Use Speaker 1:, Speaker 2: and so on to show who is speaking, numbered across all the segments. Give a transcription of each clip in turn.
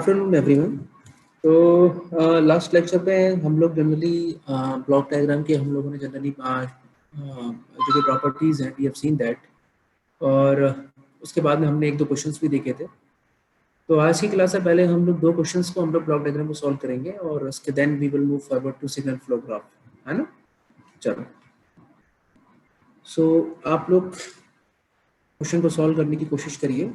Speaker 1: Afternoon everyone. तो last lecture पे हम लोग जनरली ब्लॉक डायग्राम के हम लोगों ने जनरली जो कि प्रॉपर्टीज़ हैं वी हैव सीन दैट, और उसके बाद में हमने एक दो क्वेश्चंस भी देखे थे। तो आज की क्लास से पहले हम लोग दो क्वेश्चंस को हम लोग ब्लॉक डायग्राम को सॉल्व करेंगे और उसके then we will move forward to signal flow graph, है ना। चलो, सो आप लोग क्वेश्चन को सॉल्व करने की कोशिश करिए।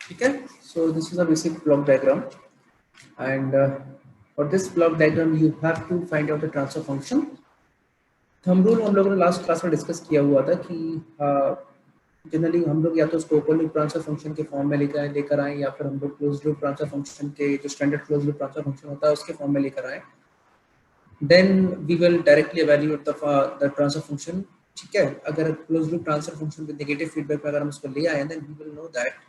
Speaker 1: ठीक है, so this is a basic block diagram and for this block diagram you have to find out the transfer function. Thumb rule हम लोगों ने लास्ट क्लास में डिस्कस किया हुआ था कि जनरली हम लोग या तो उसको ओपन लूप ट्रांसफर फंक्शन के फॉर्म में लेकर आए या फिर हम लोग क्लोज लूप ट्रांसफर फंक्शन के जो standard close loop transfer function होता है उसके फॉर्म में लेकर आए। Then we will directly evaluate the transfer function. ठीक है, अगर close loop transfer function with negative feedback में अगर हम उसको ले आए then we will know that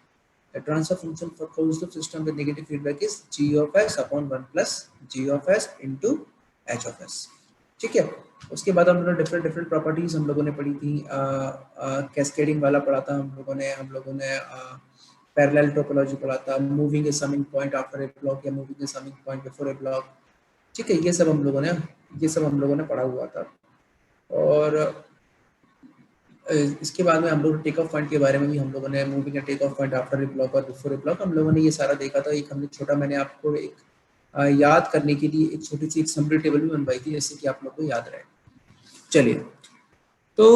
Speaker 1: the transfer function for closed loop system with negative feedback is g of s upon 1 plus g of s into h of s। ठीक है, उसके बाद हम लोगों ने डिफरेंट प्रॉपर्टीज हम लोगों ने पढ़ी थी। कैस्केडिंग वाला पढ़ा था हम लोगों ने पैरेलल टोपोलॉजी पढ़ा था, moving a summing point after a block या moving a summing point before a block. ठीक है, ये सब हम लोगों ने पढ़ा हुआ था। और इसके बाद में हम लोग टेक ऑफ पॉइंट के बारे में भी हम लोगों ने moving a take off point after a block और बिफोर ए ब्लॉक हम लोगों ने ये सारा देखा था। एक हमने छोटा, मैंने आपको एक याद करने के लिए एक छोटी सी एक समरी टेबल भी बनवाई थी जैसे कि आप लोग को याद रहे। चलिए, तो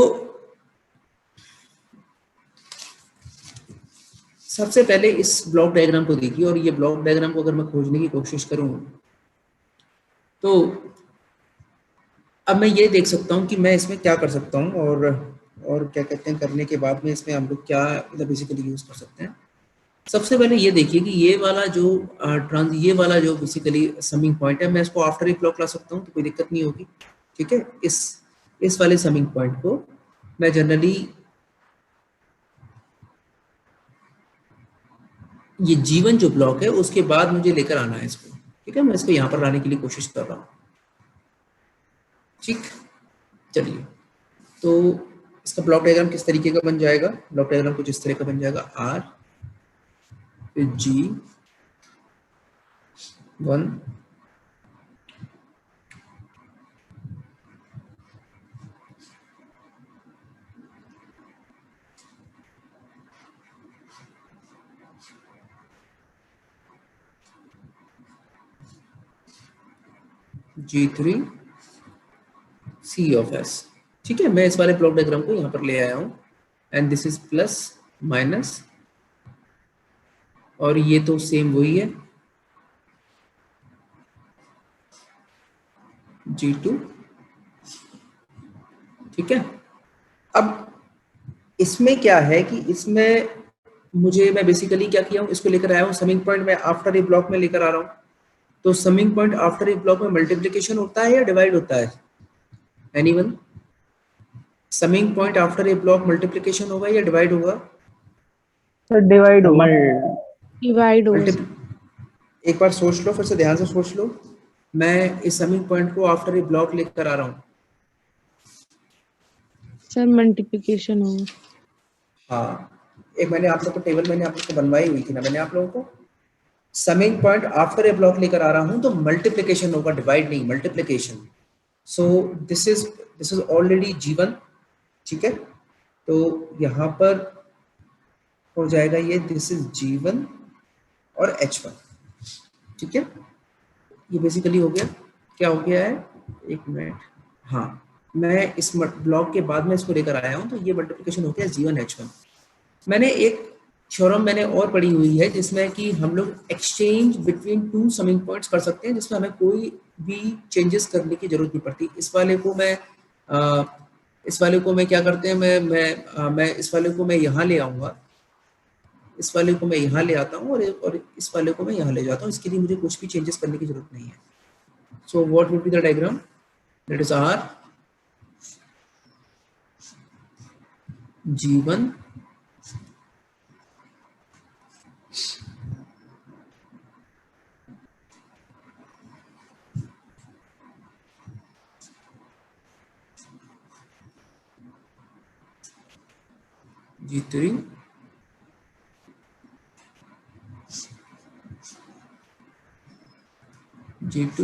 Speaker 1: सबसे पहले इस ब्लॉक डायग्राम को देखिए, और ये ब्लॉक डायग्राम को अगर मैं खोजने की कोशिश करूं तो अब मैं ये देख सकता हूं कि मैं इसमें क्या कर सकता हूं और क्या कहते हैं करने के बाद में इसमें हम लोग क्या मतलब बेसिकली यूज कर सकते हैं। सबसे पहले ये देखिए कि ये वाला जो बेसिकली समिंग पॉइंट है, मैं इसको आफ्टर ए ब्लॉक ला सकता हूँ तो कोई दिक्कत नहीं होगी। ठीक है, इस वाले समिंग पॉइंट को मैं जनरली ये जीवन जो ब्लॉक है उसके बाद मुझे लेकर आना है इसको। ठीक है, मैं इसको यहाँ पर लाने के लिए कोशिश कर रहा हूँ। ठीक, चलिए, तो इसका ब्लॉक डायग्राम किस तरीके का बन जाएगा? ब्लॉक डायग्राम कुछ इस तरह का बन जाएगा, are G1 G3 C of S। ठीक है, मैं इस वाले ब्लॉक डायग्राम को यहाँ पर ले आया हूँ and this is plus minus, और ये तो सेम वही है G2। ठीक है, अब इसमें क्या है कि इसमें मैं बेसिकली क्या किया हूँ, इसको लेकर आया हूँ समिंग पॉइंट में आफ्टर ए ब्लॉक में लेकर आ रहा हूँ। तो summing point after a block में मल्टीप्लिकेशन होता है या डिवाइड होता है? Anyone? Summing point after a block multiplication होगा या डिवाइड होगा?
Speaker 2: सर डिवाइड होगा।
Speaker 1: एक बार सोच लो, फिर से ध्यान से सोच लो। मैं इस समिंग पॉइंट को आफ्टर ए ब्लॉक लेकर आ रहा हूँ
Speaker 2: सर मल्टीप्लिकेशन होगा।
Speaker 1: हाँ, एक मैंने आप लोग को टेबल मैंने आप लोग को बनवाई हुई थी ना, मैंने आप लोगों को summing point after a block लेकर आ रहा हूँ तो मल्टीप्लिकेशन होगा, डिवाइड नहीं, multiplication. So this is already G1। ठीक है, तो यहाँ पर हो जाएगा ये दिस इज G1 और H1। ठीक है, ये बेसिकली हो गया। क्या हो गया है, एक मिनट, हाँ, मैं इस ब्लॉक के बाद में इसको लेकर आया हूँ, तो ये मल्टीप्लिकेशन हो गया G1H1। मैंने एक थ्योरम मैंने और पढ़ी हुई है जिसमें कि हम लोग exchange between two summing points कर सकते हैं, जिसमें हमें कोई भी चेंजेस करने की जरूरत नहीं पड़ती। इस वाले को मैं क्या करते हैं, मैं इस वाले को मैं यहाँ ले आऊँगा, इस वाले को मैं यहाँ ले आता हूँ, और इस वाले को मैं यहाँ ले जाता हूँ। इसके लिए मुझे कुछ भी चेंजेस करने की जरूरत नहीं है। So what would be the diagram, that is R G1 G3 G2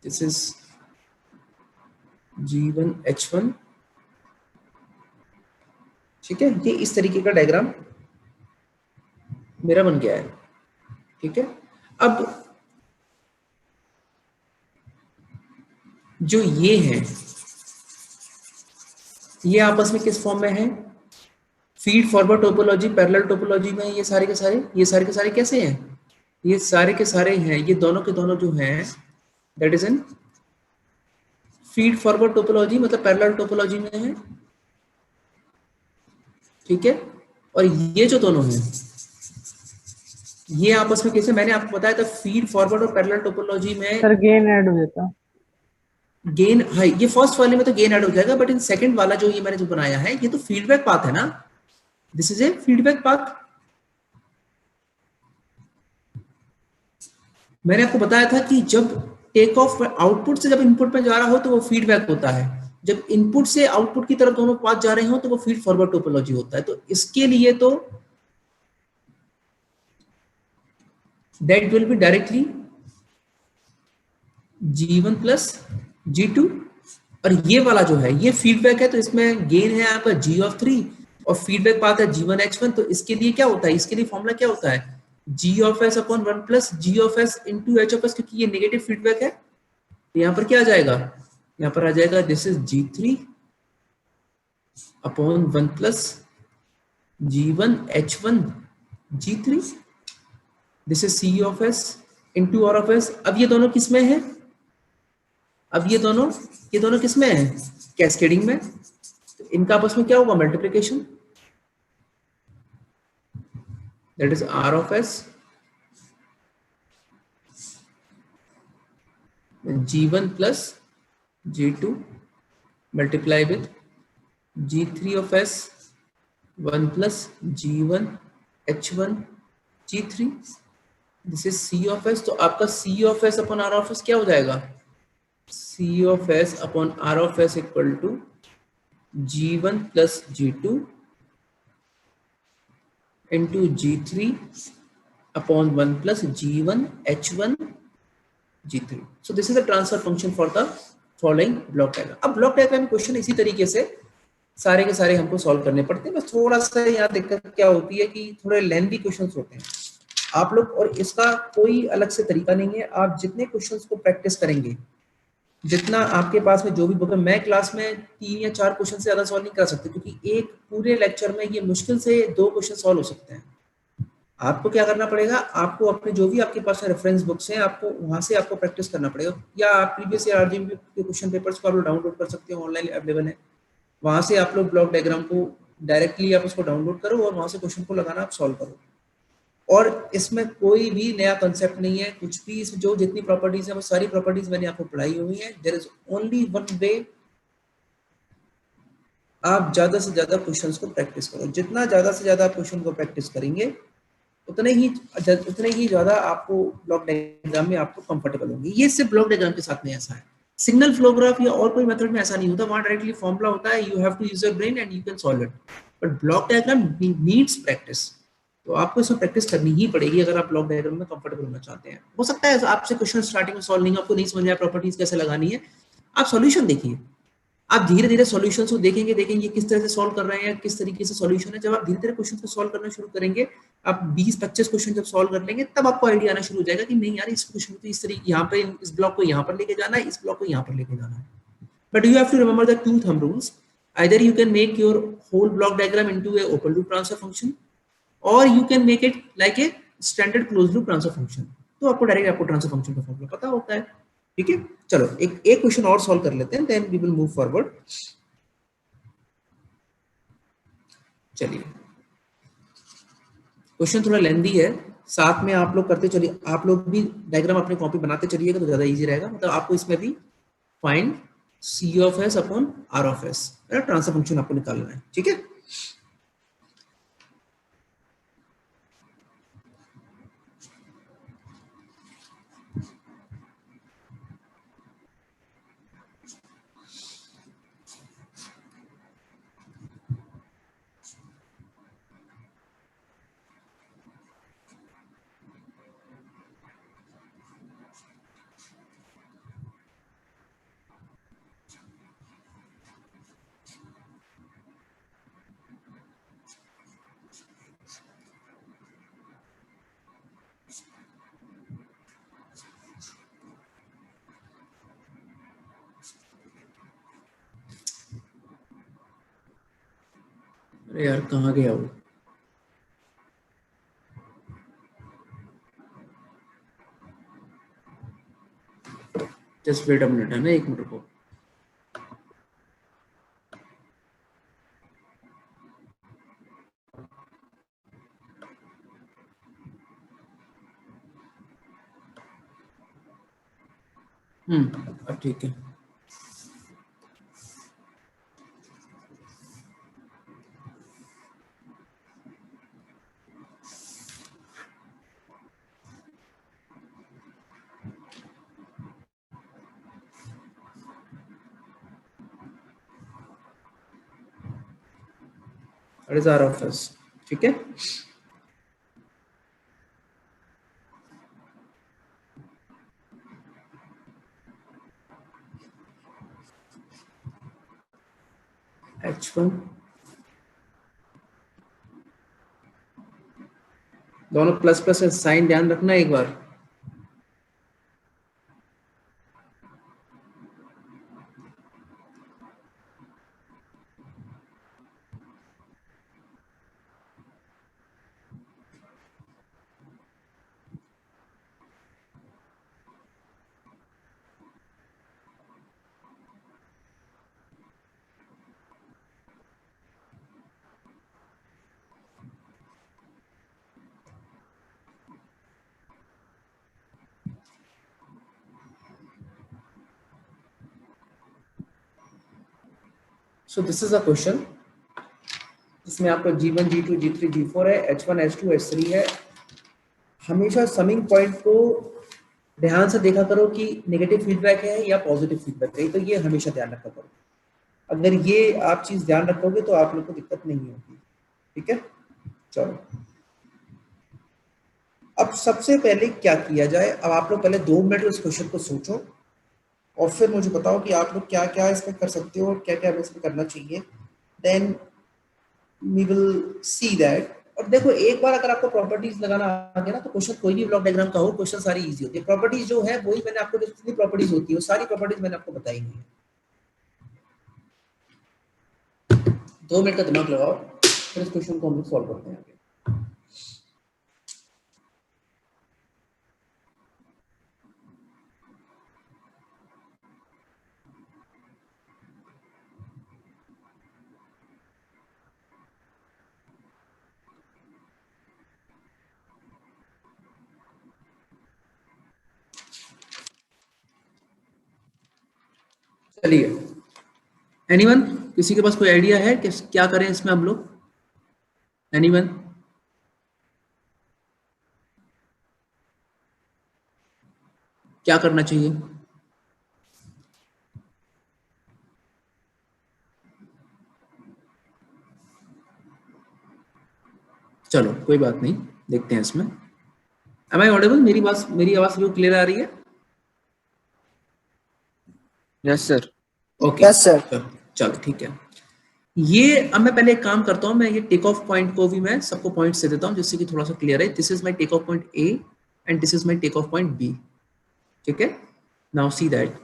Speaker 1: this is G1H1। ठीक है, ये इस तरीके का डायग्राम मेरा बन गया है। ठीक है, अब जो ये है, ये आपस में किस फॉर्म में है, feed forward topology, parallel topology में ये सारे के सारे कैसे हैं, ये सारे के सारे हैं, ये दोनों के दोनों जो हैं that is in feed forward topology, मतलब पैरेलल टोपोलॉजी में है। ठीक है, और ये जो दोनों हैं ये आपस में कैसे, मैंने आपको बताया था फीड फॉरवर्ड और पैरेलल टोपोलॉजी में
Speaker 2: सर गेन ऐड हो जाता,
Speaker 1: गेन, हाँ, ये फर्स्ट वाले में तो गेन ऐड हो जाएगा, बट इन सेकंड वाला जो ये मैंने जो बनाया है ये तो फीडबैक पाथ है ना, this is a feedback path. मैंने आपको बताया था कि जब टेक ऑफ आउटपुट से जब इनपुट में जा रहा हो तो वो फीडबैक होता है, जब इनपुट से आउटपुट की तरफ दोनों पाथ जा रहे हो तो वो फीड फॉरवर्ड टोपोलॉजी होता है। तो इसके लिए तो that will be directly G1 plus G2, और ये वाला जो है ये फीडबैक है, तो इसमें गेन है आपका G3 और फीडबैक पाथ है G1H1। तो इसके लिए क्या होता है, इसके लिए फॉर्मूला क्या होता है, G of S upon 1 plus G of S into H of S, क्योंकि ये नेगेटिव फीडबैक है। तो यहाँ पर क्या आ जाएगा, यहाँ पर आ जाएगा this is G3 upon 1 plus G1H1 G3, this is C of S into R of S। अब ये दोनों किस में है, अब ये दोनों किस में है, कैस्केडिंग में, तो इनका आपस में क्या होगा, multiplication, that is R of S G1 plus G2 multiply with G3 of S 1 plus G1 H1 G3, this is C of S। तो आपका C of S upon R of S क्या हो जाएगा, C of S upon R of S equal to G1 plus G2 into G3 upon 1 plus G1 H1 G3। So this is the transfer function for the following block diagram. अब block diagram question इसी तरीके से सारे के सारे हमको solve करने पड़ते हैं, बस थोड़ा सा यहाँ दिक्कत क्या होती है कि थोड़े लेंथी क्वेश्चंस होते हैं आप लोग, और इसका कोई अलग से तरीका नहीं है। आप जितने क्वेश्चंस को प्रैक्टिस करेंगे, जितना आपके पास में जो भी बुक है, मैं क्लास में 3 या 4 क्वेश्चन से ज्यादा सॉल्व नहीं कर सकते, क्योंकि एक पूरे लेक्चर में ये मुश्किल से 2 क्वेश्चन सॉल्व हो सकते हैं। आपको क्या करना पड़ेगा, आपको अपने जो भी आपके पास रेफरेंस बुक्स हैं आपको वहां से आपको प्रैक्टिस करना पड़ेगा, या आप प्रीवियस ईयर आरजीबी के क्वेश्चन पेपर्स को आप लोग डाउनलोड कर सकते हो, ऑनलाइन अवेलेबल है, वहां से आप लोग ब्लॉक डायग्राम को डायरेक्टली आप उसको डाउनलोड करो और वहां से क्वेश्चन को लगाना आप सॉल्व करो। और इसमें कोई भी नया कंसेप्ट नहीं है, कुछ भी इसमें जो जितनी प्रॉपर्टीज है वो सारी प्रॉपर्टीज मैंने आपको पढ़ाई हुई है। There is only one way, आप ज्यादा से ज्यादा क्वेश्चंस को प्रैक्टिस करो। जितना ज्यादा से ज्यादा आप क्वेश्चन को प्रैक्टिस करेंगे उतने ही ज्यादा आपको ब्लॉक डायग्राम में आपको कंफर्टेबल होंगे। ये सिर्फ ब्लॉक डायग्राम के साथ में ऐसा है, सिग्नल फ्लो ग्राफ या और कोई मेथड में ऐसा नहीं होता, वहां डायरेक्टली फॉर्मूला होता है, you have to use your brain and you can solve it. But block diagram needs practice, तो आपको इसमें प्रैक्टिस करनी ही पड़ेगी अगर आप ब्लॉक डायग्राम में कंफर्टेबल होना चाहते हैं। हो सकता है आपसे क्वेश्चन स्टार्टिंग में सॉल्व नहीं, आपको नहीं समझ में आया प्रॉपर्टीज कैसे लगानी है, आप सॉल्यूशन देखिए, आप धीरे धीरे सॉल्यूशंस को देखेंगे किस तरह से सॉल्व कर रहे हैं, किस तरीके से सॉल्यूशन है। जब आप धीरे धीरे क्वेश्चन को सॉल्व करना शुरू करेंगे, आप 20-25 क्वेश्चन जब सॉल्व कर लेंगे, तब आपको आइडिया आना शुरू हो जाएगा कि नहीं यार, इस क्वेश्चन को इस तरीके, यहाँ पे इस ब्लॉक को यहाँ पर लेके जाना है, इस ब्लॉक को यहाँ पर लेके जाना है। But you have to remember the two thumb rules. Either you can make your whole block diagram into a open loop transfer function, or you can make it like a standard closed loop transfer function. तो आपको direct आपको transfer function का formula पता होता है। ठीक है, चलो एक क्वेश्चन और सॉल्व कर लेते हैं, then we will move forward. चलिए, क्वेश्चन थोड़ा लेंदी है, साथ में आप लोग करते चलिए, आप लोग भी डायग्राम अपनी कॉपी बनाते चलिएगा तो ज्यादा इजी रहेगा। मतलब आपको इसमें भी find C of S upon R of S, transfer function आपको निकालना है। ठीक है, अरे यार कहाँ गया वो? जस्ट वेट अ मिनट, है ना, एक मिनट को। अब ठीक है। That is R of S। ठीक है, H1 दोनों प्लस प्लस साइन ध्यान रखना एक बार। So this is a question जिसमें आपका G1 G2 G3 G4 है, H1 H2 H3 है। हमेशा समिंग पॉइंट को ध्यान से देखा करो कि नेगेटिव फीडबैक है या पॉजिटिव फीडबैक है, तो ये हमेशा ध्यान रखा करो। अगर ये आप चीज ध्यान रखोगे तो आप लोग को दिक्कत नहीं होगी। ठीक है, चलो अब सबसे पहले क्या किया जाए। अब आप लोग पहले 2 मिनट इस क्वेश्चन को सोचो और फिर मुझे बताओ कि आप लोग क्या क्या इसमें कर सकते हो और क्या क्या इसमें करना चाहिए, then we will see that. और देखो, एक बार अगर आपको प्रॉपर्टीज लगाना आ गया ना, तो क्वेश्चन कोई भी ब्लॉक डायग्राम का हो, क्वेश्चन सारी इजी होती है। प्रॉपर्टीज जो है वही मैंने आपको, जितनी प्रॉपर्टीज होती है वो सारी प्रॉपर्टीज मैंने आपको बताई हुई है। 2 मिनट का दिमाग लगाओ, फिर इस क्वेश्चन को हम लोग सॉल्व करते हैं आगे। चलिए, एनीवन, किसी के पास कोई आइडिया है कि क्या करें इसमें हम लोग? एनीवन? क्या करना चाहिए? चलो कोई बात नहीं, देखते हैं इसमें। Am I audible? मेरी आवाज क्लियर आ रही है?
Speaker 3: Yes sir.
Speaker 1: Okay
Speaker 3: yes sir.
Speaker 1: चलो ठीक है। ये अब मैं पहले एक काम करता हूँ, मैं ये टेक ऑफ पॉइंट को भी मैं सबको पॉइंट्स दे देता हूँ जिससे कि थोड़ा सा क्लियर है। This is my take off point A and this is my take off point B. ठीक है, now see that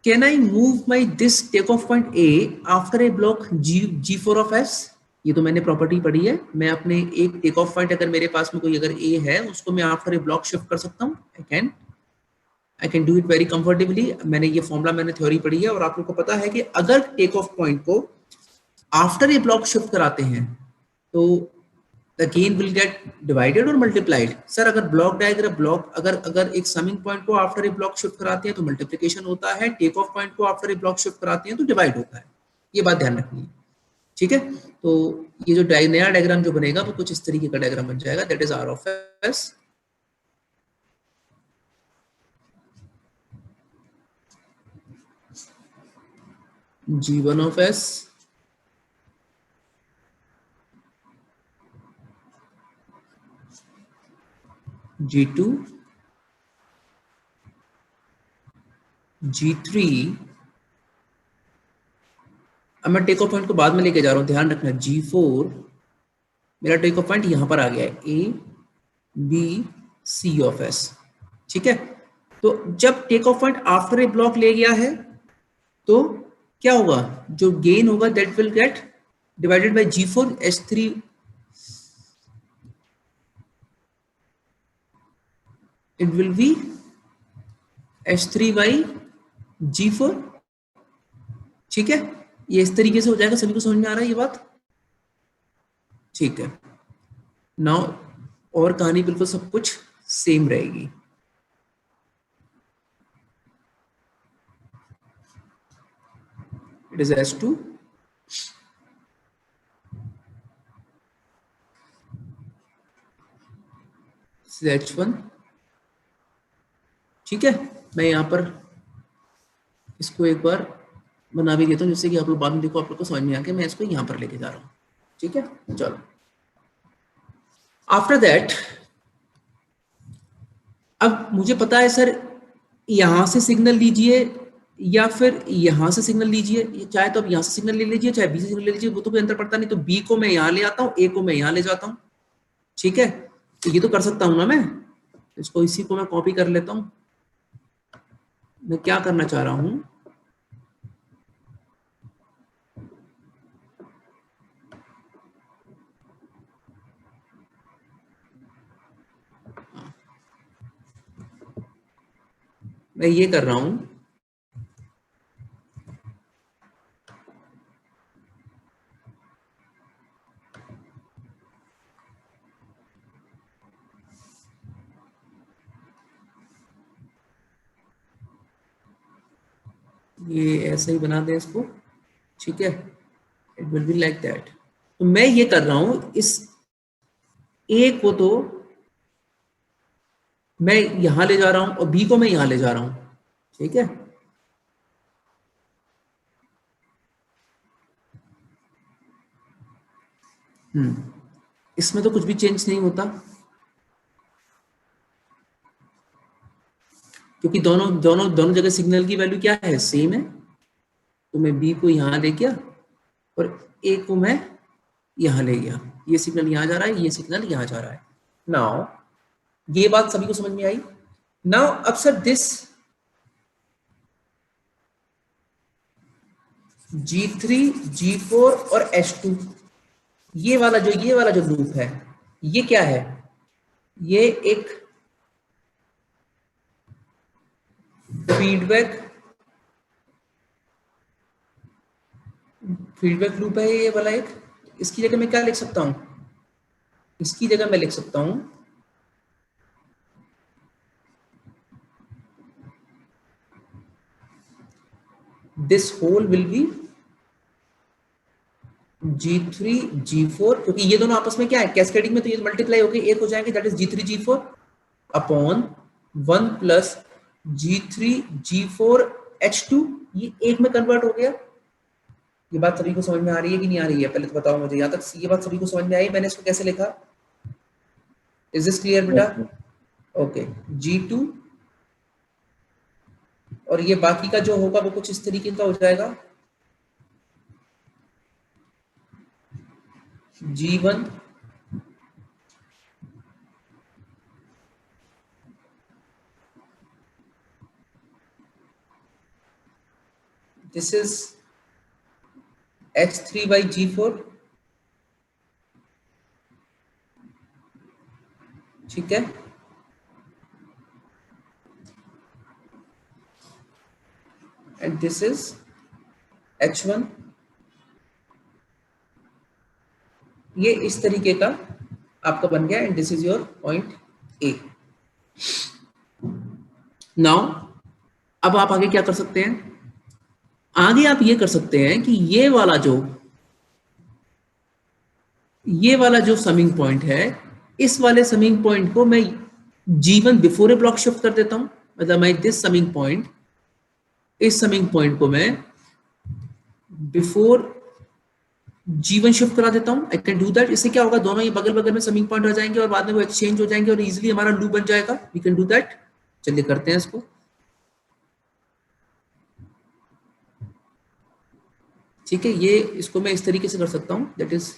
Speaker 1: can I move my this take off point A after a block G4 of S। ये तो मैंने property पढ़ी है। मैं अपने एक टेक ऑफ पॉइंट अगर मेरे पास में कोई अगर ए है उसको मैं आफ्टर ए ब्लॉक शिफ्ट कर सकता हूँ। I can do it very comfortably. मैंने ये फॉर्मूला मैंने थ्योरी पढ़ी है और आप लोग को पता है कि अगर टेक ऑफ पॉइंट को आफ्टर ए ब्लॉक शिफ्ट कराते हैं तो the gain will get divided और मल्टीप्लाइड। सर अगर ब्लॉक डायग्राम ब्लॉक अगर एक समिंग पॉइंट को आफ्टर ए ब्लॉक शिफ्ट कराते हैं तो मल्टीप्लिकेशन होता है, टेक ऑफ पॉइंट को आफ्टर ए ब्लॉक शिफ्ट कराते हैं तो डिवाइड होता है। ये बात ध्यान रखनी है, ठीक है। तो ये जो नया डायग्राम जो बनेगा वो कुछ इस तरीके का डायग्राम बन जाएगा, that is R of S G1 of S G2 G3। अब मैं टेक ऑफ पॉइंट को बाद में लेके जा रहा हूं, ध्यान रखना। G4 मेरा टेक ऑफ पॉइंट यहां पर आ गया है, A B C of S। ठीक है, तो जब take off point after a block ले गया है तो क्या होगा, जो गेन होगा that will get divided by G4 S3 it will be H3 by G4। ठीक है, ये इस तरीके से हो जाएगा। सभी को समझ में आ रहा है ये बात? ठीक है, नाउ और कहानी बिल्कुल सब कुछ सेम रहेगी। It is S2 H1। ठीक है, मैं यहाँ पर इसको एक बार बना भी देता हूँ जिससे कि आप लोग बाद में देखो आप लोग को समझ में आके मैं इसको यहाँ पर लेके जा रहा हूँ। ठीक है, चलो आफ्टर दैट अब मुझे पता है सर यहां से सिग्नल लीजिए या फिर यहां से सिग्नल लीजिए, चाहे तो आप यहां से सिग्नल ले लीजिए चाहे बी से सिग्नल ले लीजिए, वो तो कोई अंतर पड़ता नहीं। तो बी को मैं यहां ले आता हूँ, ए को मैं यहां ले जाता हूँ। ठीक है, तो ये तो कर सकता हूं ना मैं, इसको इसी को मैं कॉपी कर लेता हूं। मैं क्या करना चाह रहा हूं, मैं ये कर रहा हूं, ये ऐसे ही बना दें इसको। ठीक है, it will be like that. तो मैं ये कर रहा हूं, इस ए को तो मैं यहां ले जा रहा हूं और बी को मैं यहां ले जा रहा हूं। ठीक है, इसमें तो कुछ भी चेंज नहीं होता क्योंकि दोनों दोनों दोनों जगह सिग्नल की वैल्यू क्या है, सेम है। तो मैं बी को यहां ले गया और ए को मैं यहां ले गया। ये सिग्नल यहां जा रहा है, ये सिग्नल यहां जा रहा है। नाउ ये बात सभी को समझ में आई? नाउ अब सर दिस G3 G4 और H2 ये वाला जो लूप है ये क्या है, ये एक फीडबैक लूप है ये वाला एक। इसकी जगह मैं क्या लिख सकता हूं, इसकी जगह मैं लिख सकता हूं this whole will be G3 G4, क्योंकि ये दोनों आपस में क्या है कैस्केडिंग में, तो ये मल्टीप्लाई होकर एक हो जाएंगे, that is G3 G4 upon 1 plus G3 G4 H2। ये एक में कन्वर्ट हो गया। ये बात सभी को समझ में आ रही है कि नहीं आ रही है, पहले तो बताओ मुझे। यहाँ तक ये बात सभी को समझ में आई? मैंने इसको कैसे लिखा, इज दिस क्लियर बेटा? ओके, G2 और ये बाकी का जो होगा वो कुछ इस तरीके का हो जाएगा, G1 this is H3 by G4, ठीक है। एंड दिस इज H1, ये इस तरीके का आपका बन गया। And this is your point A. Now अब आप आगे क्या कर सकते हैं, आगे आप ये कर सकते हैं कि ये वाला जो समिंग पॉइंट है, इस वाले समिंग पॉइंट को मैं G1 before a block shift कर देता हूं। मतलब मैं दिस समिंग पॉइंट, इस समिंग पॉइंट को मैं बिफोर G1 शिफ्ट करा देता हूं। I can do that. इससे क्या होगा, दोनों ये बगल बगल में समिंग पॉइंट हो जाएंगे और बाद में वो एक्सचेंज हो जाएंगे और इजीली हमारा लूप बन जाएगा। We can do that. चलिए करते हैं इसको। ठीक है, ये इसको मैं इस तरीके से कर सकता हूं, दैट इज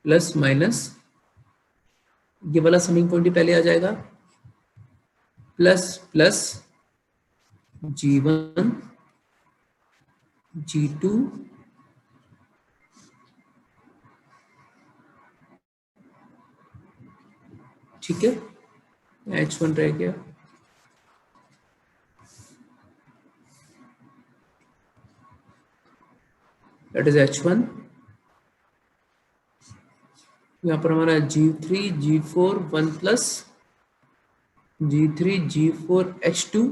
Speaker 1: प्लस माइनस, ये वाला समिंग पॉइंट ही पहले आ जाएगा, प्लस प्लस G1 G2 ठीक है, H1 रह गया, दैट इज H1। यहाँ पर हमारा G3 G4 1 plus G3 G4 H2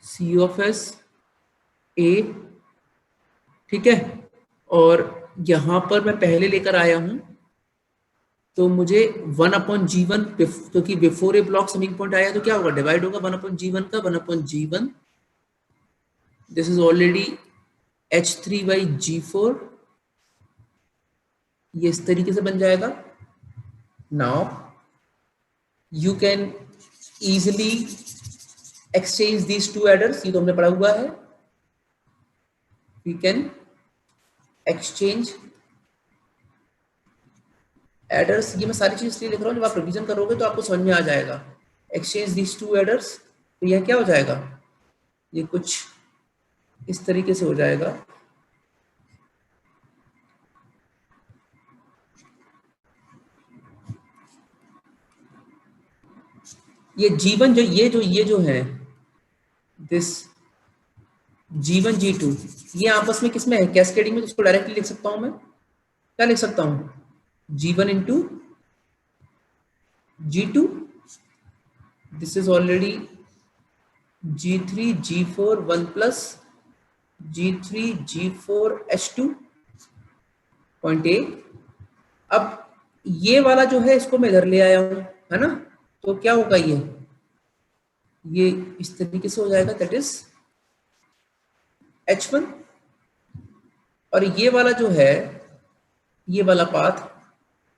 Speaker 1: C of S A, ठीक है। और यहाँ पर मैं पहले लेकर आया हूँ, तो मुझे 1/G1, क्योंकि before a block summing point आया तो क्या होगा, डिवाइड होगा 1/G1 का, 1/G1 this is already H3 by G4, ये इस तरीके से बन जाएगा। Now you can easily exchange these two aiders, ये तो हमने पढ़ा हुआ है। वी कैन एक्सचेंज एडर्स, ये मैं सारी चीज इसलिए लिख रहा हूँ, जब आप रिवीजन करोगे तो आपको समझ में आ जाएगा। एक्सचेंज दीज टू एडर्स, तो यह क्या हो जाएगा, ये कुछ इस तरीके से हो जाएगा। ये G1 ये जो है दिस G1 G2, ये आपस में किसमें है, कैस्केडिंग में। तो इसको डायरेक्टली लिख सकता हूं मैं, क्या लिख सकता हूं, G1 into G2, this is already G3 G4 1 plus G3 G4 H2 point A. अब ये वाला जो है इसको मैं इधर ले आया हूं, है ना, तो क्या होगा, ये इस तरीके से हो जाएगा, दैट इज H1। और ये वाला जो है, ये वाला पाथ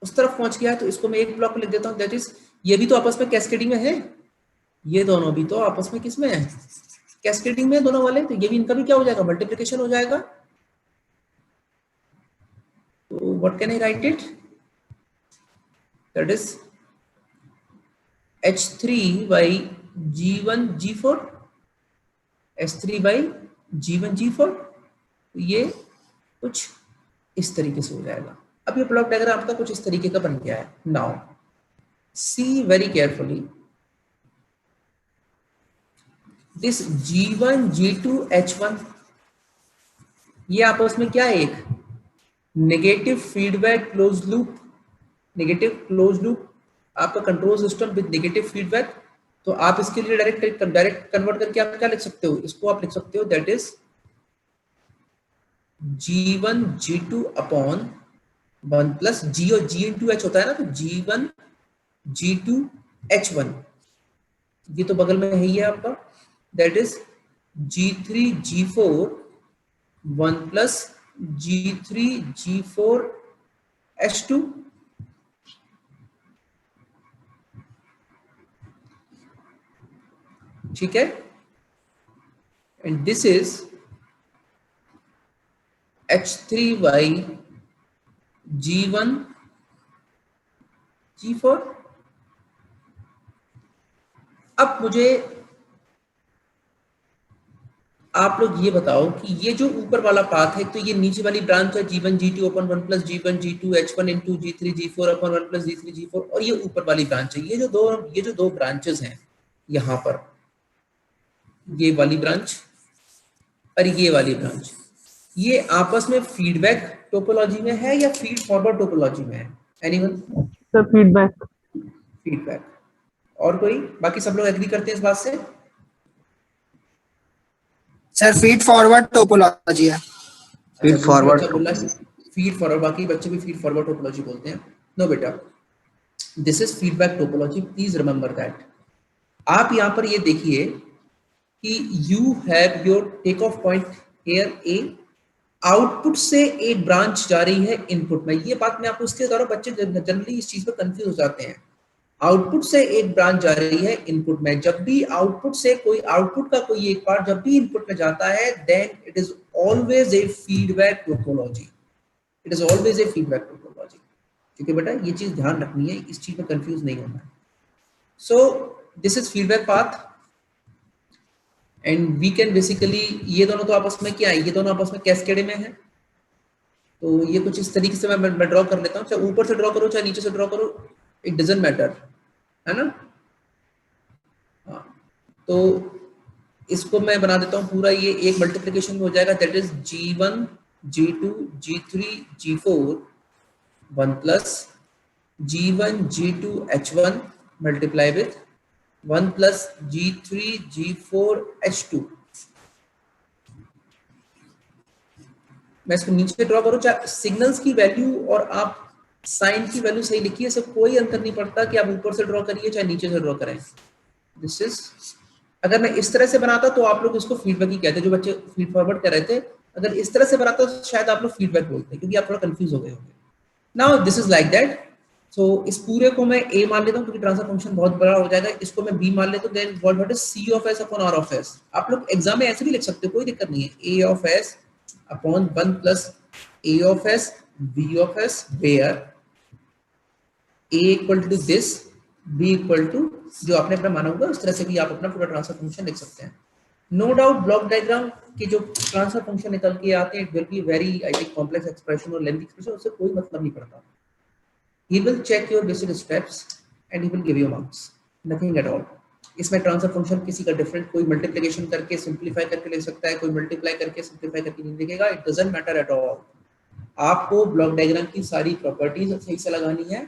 Speaker 1: उस तरफ पहुंच गया है, तो इसको मैं एक ब्लॉक लिख देता हूं, दैट इज, ये भी तो आपस में कैस्केडिंग में है, ये दोनों भी तो आपस में किसमें है, कैस्केडिंग में दोनों वाले। तो ये भी इनका भी क्या हो जाएगा, मल्टीप्लिकेशन हो जाएगा। तो what can I right it, that is H3 by G1 G4, H3 by G1 G4, ये कुछ इस तरीके से हो जाएगा। अब ये ब्लॉक डायग्राम आपका कुछ इस तरीके का बन गया है। Now see very carefully, this G1 G2 H1, ये आपस में क्या है, एक negative feedback close loop, negative close loop आपका control system with negative feedback. तो आप इसके लिए डायरेक्ट कन्वर्ट करके आप क्या लिख सकते हो, इसको आप लिख सकते हो, that is G1 G2 upon 1 plus G और G इंटू H होता है ना, तो G1 G2 H1, ये तो बगल में है ही है आपका, that is G3 G4 1 plus G3 G4 H2, ठीक है, and this is H3Y G1 G4। अब मुझे आप लोग ये बताओ कि ये जो ऊपर वाला पाथ है, तो ये नीचे वाली ब्रांच है G1 G2 अपन 1 plus G1 G2 H1 into G3 G4 अपन 1 प्लस G3 G4, और ये ऊपर वाली ब्रांच है। ये जो दो ब्रांचेस हैं यहाँ पर, ये वाली ब्रांच और ये वाली ब्रांच, ये आपस में फीडबैक टोपोलॉजी में है या फीड फॉरवर्ड टोपोलॉजी में है? एनीवन?
Speaker 2: Sir feedback.
Speaker 1: फीडबैक। और कोई? बाकी सब लोग एग्री करते हैं इस बात से?
Speaker 3: सर फीड फॉरवर्ड टोपोलॉजी है।
Speaker 1: फीड फॉरवर्ड बोला, फीड फॉरवर्ड, बाकी बच्चे भी फीड फॉरवर्ड टोपोलॉजी बोलते हैं। नो बेटा, this is feedback topology, please remember that. आप यहाँ पर ये देखिए कि you have your take off point here A, output से एक ब्रांच जा रही है इनपुट में। ये बात मैं आपको इसके द्वारा, बच्चे जनरली इस चीज पर कंफ्यूज हो जाते हैं। आउटपुट से एक ब्रांच जा रही है इनपुट में। जब भी आउटपुट से कोई, आउटपुट का कोई एक पार्ट जब भी इनपुट में जाता है, then it is always a feedback topology. It is always a feedback topology. ठीक है बेटा, ये चीज ध्यान रखनी है, इस चीज में कंफ्यूज नहीं होना है। So this is feedback path and we can basically, ये दोनों तो आपस में क्या है, ये दोनों आपस में कैस्केड में है। तो ये कुछ इस तरीके से मैं ड्रॉ कर लेता हूँ, चाहे ऊपर से ड्रॉ करो चाहे नीचे से ड्रॉ करो, इट डजंट मैटर, है ना। हाँ, तो इसको मैं बना देता हूँ पूरा, ये एक मल्टीप्लिकेशन में हो जाएगा, that is G1 G2 G3 G4 1 plus G1 G2 H1 multiply with 1 plus G3 G4 H2। मैं इसको नीचे ड्रॉ करूँ, चाहे सिग्नल्स की वैल्यू और आप साइन की वैल्यू सही लिखिए, इससे कोई अंतर नहीं पड़ता कि आप ऊपर से ड्रॉ करिए चाहे नीचे से ड्रॉ करें। दिस इज, अगर मैं इस तरह से बनाता तो आप लोग इसको फीडबैक ही कहते, जो बच्चे फीड फॉरवर्ड कर रहे थे। अगर इस तरह से बनाता तो शायद आप लोग फीडबैक बोलते, क्योंकि आप थोड़ा कंफ्यूज हो गए होंगे। Now this is like that. So इस पूरे को मैं ए मान लेता हूँ क्योंकि ट्रांसफर फंक्शन बहुत बड़ा हो जाएगा। इसको मैं बी मान लेता हूँ, then what is C of S upon R of S. आप लोग एग्जाम में ऐसे भी लिख सकते हो, कोई दिक्कत नहीं है। A of S upon 1 plus A of S B of S, where A equal to this, B equal to जो आपने अपना माना होगा, उस तरह से भी आप अपना पूरा ट्रांसफर फंक्शन लिख सकते हैं। नो डाउट ब्लॉक डायग्राम के जो ट्रांसफर फंक्शन निकल के आते हैं, it will be very, I think, complex expression और लेंथी एक्सप्रेशन, उससे कोई मतलब नहीं पड़ता। He will check your basic steps and he will give you marks, nothing at all। इसमें ट्रांसफर फंक्शन किसी का डिफरेंट, कोई मल्टीप्लिकेशन करके सिंपलीफाई करके लिख सकता है, कोई मल्टीप्लाई करके सिंपलीफाई करके नहीं लिखेगा, it doesn't matter at all. आपको ब्लॉक डायग्राम की सारी प्रॉपर्टीज सही से लगानी है,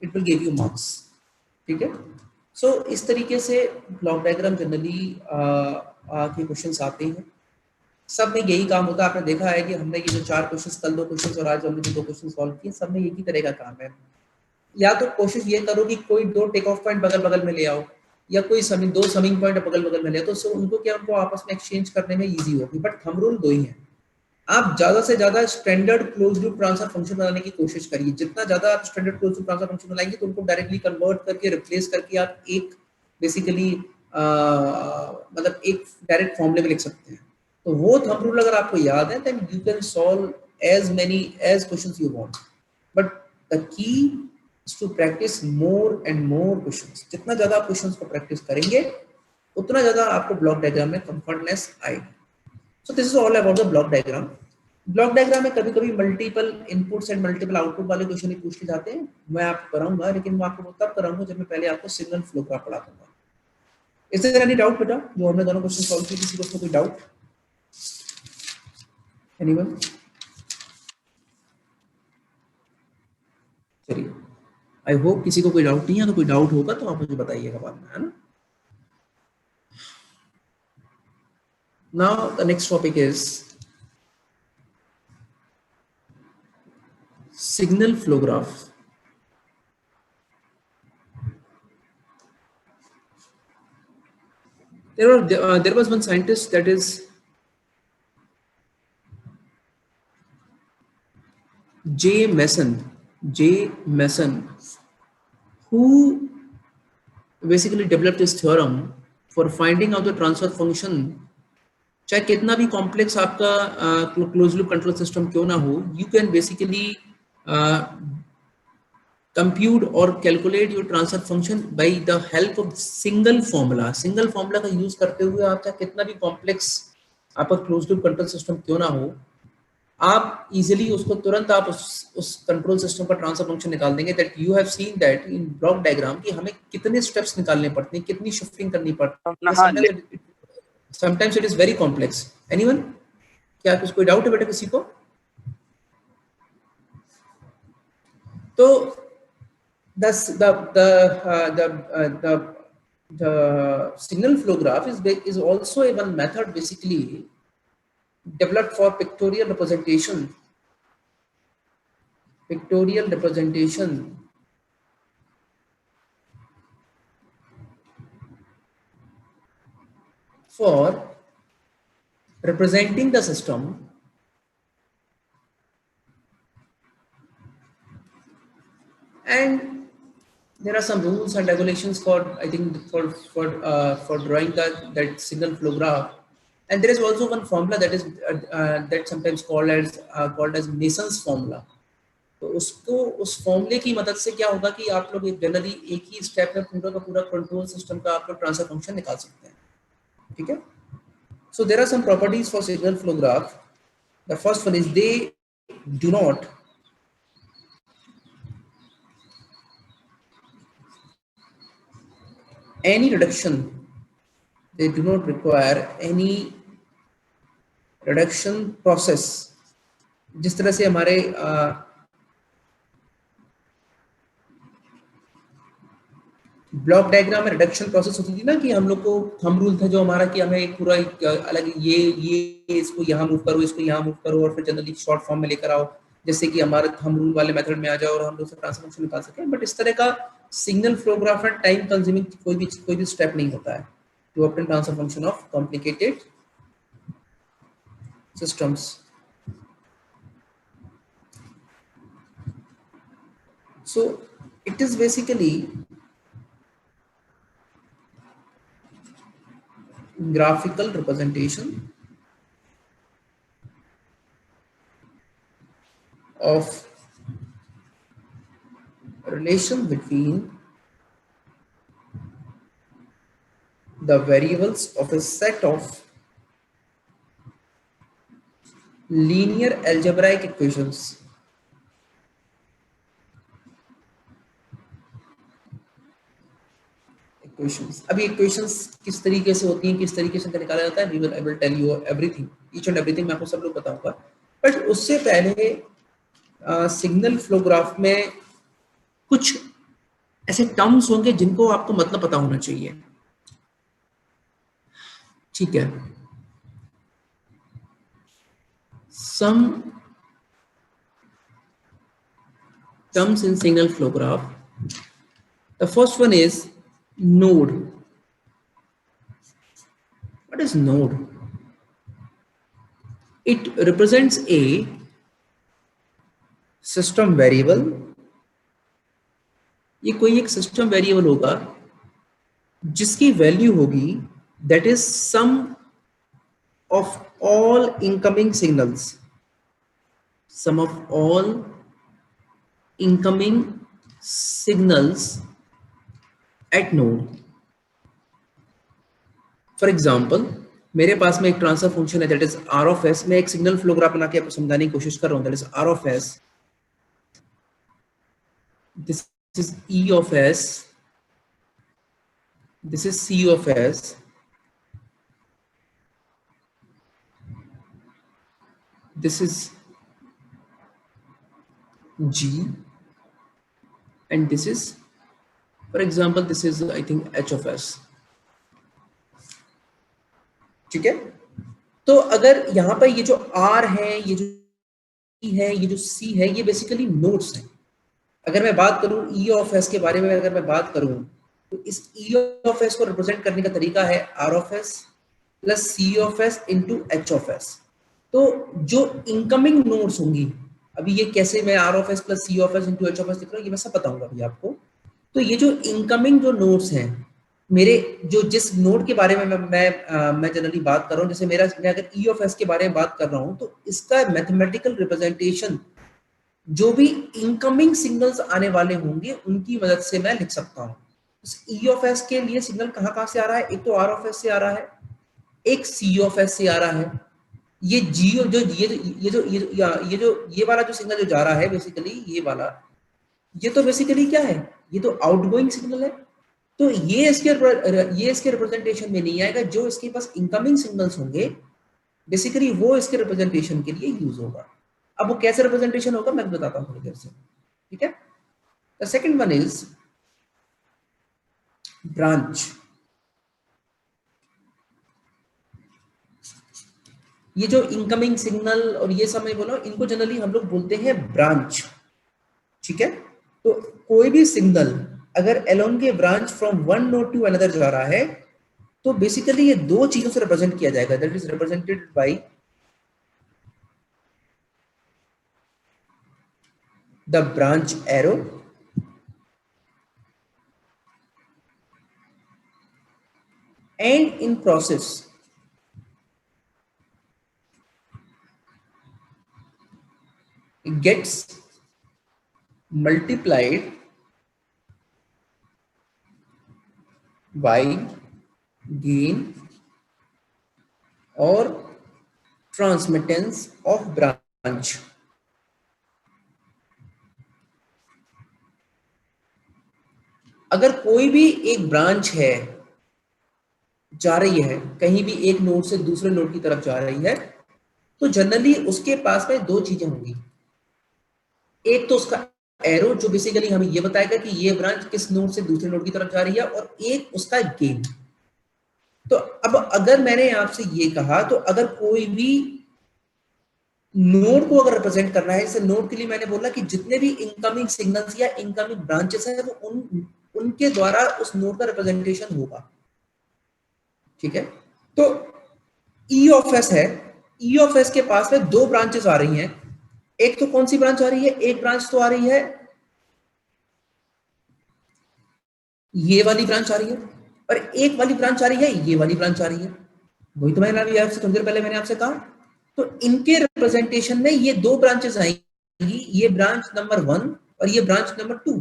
Speaker 1: it will give you marks. ठीक है, सो इस तरीके से ब्लॉक डायग्राम जनरली के क्वेश्चंस आते हैं। सब में यही काम होता है। आपने देखा है कि हमने ये जो 4 क्वेश्चंस, कल 2 क्वेश्चंस और आज हमने जो 2 क्वेश्चन सॉल्व किए, सब में एक ही तरह का काम है। या तो कोशिश ये करो कि कोई 2 टेक ऑफ पॉइंट बगल बगल में ले आओ, या कोई 2 समिंग पॉइंट बगल बगल में ले आओ, तो उनको क्या, उनको आपस में एक्सचेंज करने में ईजी होगी। बट थंब रूल 2 ही है। आप ज्यादा से ज्यादा standard close loop transfer function बनाने की कोशिश करिए। जितना ज्यादा आप standard close loop transfer function बनाएंगे, तो उनको डायरेक्टली कन्वर्ट करके, रिप्लेस करके आप एक बेसिकली मतलब एक डायरेक्ट फॉर्मूले में लिख सकते हैं। तो वो थंब रूल अगर आपको याद है, then you can solve as many as questions you want. But the key is to practice more and more questions. जितना ज्यादा आप क्वेश्चंस को प्रैक्टिस करेंगे, उतना ज्यादा आपको ब्लॉक डायग्राम में कंफर्टनेस आएगी। सो this is all about the block diagram. Block diagram में कभी कभी multiple inputs and multiple output वाले क्वेश्चन भी पूछ के जाते हैं। मैं आपको कराऊंगा, लेकिन मैं आपको तब कराऊंगा जब मैं पहले आपको सिग्नल फ्लो ग्राफ पढ़ा दूंगा। इज देयर एनी डाउट बेटा, जो हमने दोनों क्वेश्चन सॉल्व किए, किसी को कोई डाउट? एनीवन? चलिए, आई होप किसी को कोई डाउट नहीं है। तो कोई डाउट होगा तो आप मुझे बताइएगा बाद में, है ना। Now the next topic is signal flow graph. there was one scientist, that is J. Mason, who basically developed this theorem for finding out the transfer function, चाहे कितना भी कॉम्प्लेक्स आपका क्लोज लूप कंट्रोल सिस्टम क्यों ना हो, you can basically compute or calculate your transfer function by the help of single formula. Single formula का use करते हुए आपका कितना भी कॉम्प्लेक्स आपका क्लोज लूप कंट्रोल सिस्टम क्यों ना हो, आप इजीली उसको तुरंत आप उस कंट्रोल सिस्टम का ट्रांसफर फंक्शन निकाल देंगे. That you have seen that in block diagram कि हमें कितने स्टेप्स निकालने पड़ते हैं, कितनी शिफ्टिंग करनी पड़ती है. Sometimes it is very complex. Anyone, क्या कुछ कोई डाउट है बेटा किसी को? तो the signal flow graph is also a one method basically developed for pictorial representation for representing the system and there are some rules and regulations for, I think, for drawing that signal flow graph, and there is also one formula that is that sometimes called as Mason's formula. तो उसको उस फॉर्मूले की मदद से क्या होगा कि आप लोग जनरली एक ही स्टेप में पूरा का पूरा कंट्रोल सिस्टम का आप लोग ट्रांसफर फंक्शन निकाल सकते हैं. ठीक है. So there are some properties for signal flow graph. The first one is they do not any reduction, they do not require any reduction process. जिस तरह से हमारे ब्लॉक डायग्राम में रिडक्शन प्रोसेस होती थी ना, कि हम लोग को थंब रूल था जो हमारा, कि हमें एक पूरा एक अलग ये इसको यहाँ मूव करो, इसको यहाँ मूव करो, और फिर जनरली शॉर्ट फॉर्म में लेकर आओ, जैसे कि हमारे थंब रूल वाले मेथड में आ जाओ और हम लोग ट्रांसफर फंक्शन निकाल सकें. बट इस तरह का सिग्नल फ्लो ग्राफ में टाइम कंज्यूमिंग कोई भी स्टेप नहीं होता है to obtain transfer function of complicated systems. So it is basically graphical representation of relation between the variables of a set of linear algebraic equations. अभी equations किस तरीके से होती हैं, किस तरीके से निकाला जाता है, I will tell you everything, each and everything मैं आपको सब लोग बताऊंगा. बट उससे पहले सिग्नल फ्लो ग्राफ में कुछ ऐसे टर्म्स होंगे जिनको आपको मतलब पता होना चाहिए. ठीक है. Some terms in signal flow graph. The first one is node. What is node? It represents a system variable. ये कोई एक सिस्टम वेरिएबल होगा जिसकी वैल्यू होगी that is sum of all incoming signals, sum of all incoming signals at node. For example, मेरे पास में एक transfer function है that is R of S. मैं एक सिग्नल फ्लो ग्राफ बना के आपको समझाने की कोशिश कर रहा हूँ. that is R of S. This is E of S. This is C of S. This is G, and this is, for example, this is I think H of S. ठीक है. तो अगर यहाँ पर ये जो R है, ये जो E है, ये जो C है, ये बेसिकली नोड्स हैं. अगर मैं बात करूं E of S के बारे में, अगर मैं बात करूं तो इस E of S को रिप्रेजेंट करने का तरीका है R of S plus C of S into H of S. तो जो इनकमिंग नोड्स होंगी, अभी ये कैसे मैं R of S plus C of S into H of S लिख रहा हूँ, ये मैं सब बताऊंगा अभी आपको. तो ये जो इनकमिंग जो नोड्स हैं, मेरे जो जिस नोड के बारे में मैं जनरली बात कर रहा हूँ, जैसे मैं अगर ई ऑफ एस के बारे में बात कर रहा हूँ, तो इसका मैथमेटिकल रिप्रेजेंटेशन जो भी इनकमिंग सिग्नल्स आने वाले होंगे उनकी मदद से मैं लिख सकता हूँ। ई ऑफ एस के लिए सिग्नल कहाँ कहाँ से आ रहा है? एक तो आर ऑफ एस से आ रहा है, एक सी ऑफ एस से आ रहा है। ये जियो जो ये वाला जो सिग्नल जो जा रहा है बेसिकली ये तो बेसिकली क्या है? ये तो आउटगोइंग सिग्नल है। तो ये इसके रिप्रेजेंटेशन में नहीं आएगा। जो इसके पास इनकमिंग सिग्नल्स होंगे बेसिकली वो इसके रिप्रेजेंटेशन के लिए यूज होगा। अब वो कैसे रिप्रेजेंटेशन होगा मैं बताता हूँ थोड़ी देर से, ठीक है। The second one is branch. ये जो इनकमिंग सिग्नल और ये सब मैं बोला इनको जनरली हम लोग बोलते हैं ब्रांच, ठीक है। तो कोई भी सिग्नल अगर along a branch from one node to another जा रहा है तो बेसिकली ये दो चीजों से रिप्रेजेंट किया जाएगा, that is represented by the branch arrow and in process it gets multiplied by gain or transmittance of branch। अगर कोई भी एक ब्रांच है जा रही है कहीं भी एक नोड से दूसरे नोड की तरफ जा रही है तो जनरली उसके पास में दो चीजें होंगी। एक तो उसका एरो जो बेसिकली हमें ये बताएगा कि ये ब्रांच किस नोड से दूसरे नोड की तरफ जा रही है, और एक उसका गेन। तो अब अगर मैंने आपसे ये कहा तो अगर कोई भी नोड को अगर रिप्रेजेंट करना है, जैसे नोड के लिए मैंने बोला कि जितने भी इनकमिंग सिग्नल्स या इनकमिंग ब्रांचेस हैं वो उनके द्वारा उस नोड का रिप्रेजेंटेशन होगा, ठीक है। तो ई ऑफ एस है, ई ऑफ एस के पास में दो ब्रांचेस आ रही हैं। एक तो कौन सी ब्रांच आ रही है? एक ब्रांच तो आ रही है ये वाली ब्रांच आ रही है, और एक वाली ब्रांच आ रही है ये वाली ब्रांच आ रही है। वही तो मैंने अभी आपसे थोड़ी देर पहले मैंने आपसे कहा। तो इनके रिप्रेजेंटेशन में ये दो ब्रांचेस आएंगी, ये ब्रांच नंबर 1 और ये ब्रांच नंबर 2।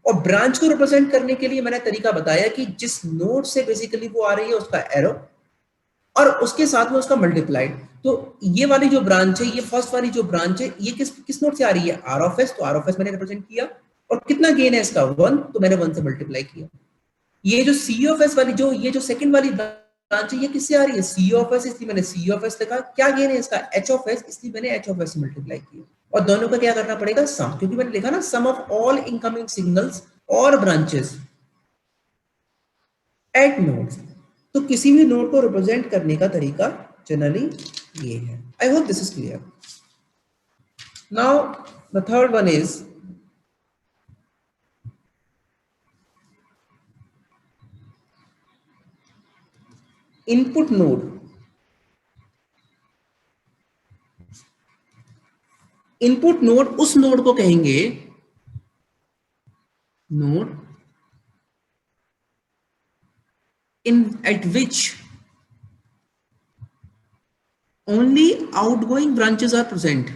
Speaker 1: और ब्रांच को रिप्रेजेंट करने के लिए मैंने तरीका बताया कि जिस नोड से बेसिकली वो आ रही है उसका एरो और उसके साथ में उसका मल्टीप्लाइड। तो ये वाली जो ब्रांच है, ये फर्स्ट वाली जो ब्रांच है, ये किस नोड से आ रही है? R of S. तो आर ऑफ एस मैंने रिप्रेजेंट किया, और कितना गेन है इसका? 1, तो मैंने 1 से मल्टीप्लाई किया। ये जो सी ऑफ एस वाली जो ये जो सेकंड वाली ब्रांच है ये किससे आ रही है? सी ऑफ एस, इसलिए मैंने सी ऑफ एस लिखा। क्या गेन है इसका? एच ऑफ एस, इसलिए मैंने एच ऑफ एस मल्टीप्लाई किया। और दोनों का क्या करना पड़ेगा? सम, क्योंकि मैंने लिखा ना सम ऑफ ऑल इनकमिंग सिग्नल्स और ब्रांचेस एट नोड्स। तो किसी भी नोड को रिप्रेजेंट करने का तरीका जनरली ये है। I hope this is clear. Now the third one is input node. Input node उस नोड को कहेंगे node in at which only outgoing branches are present।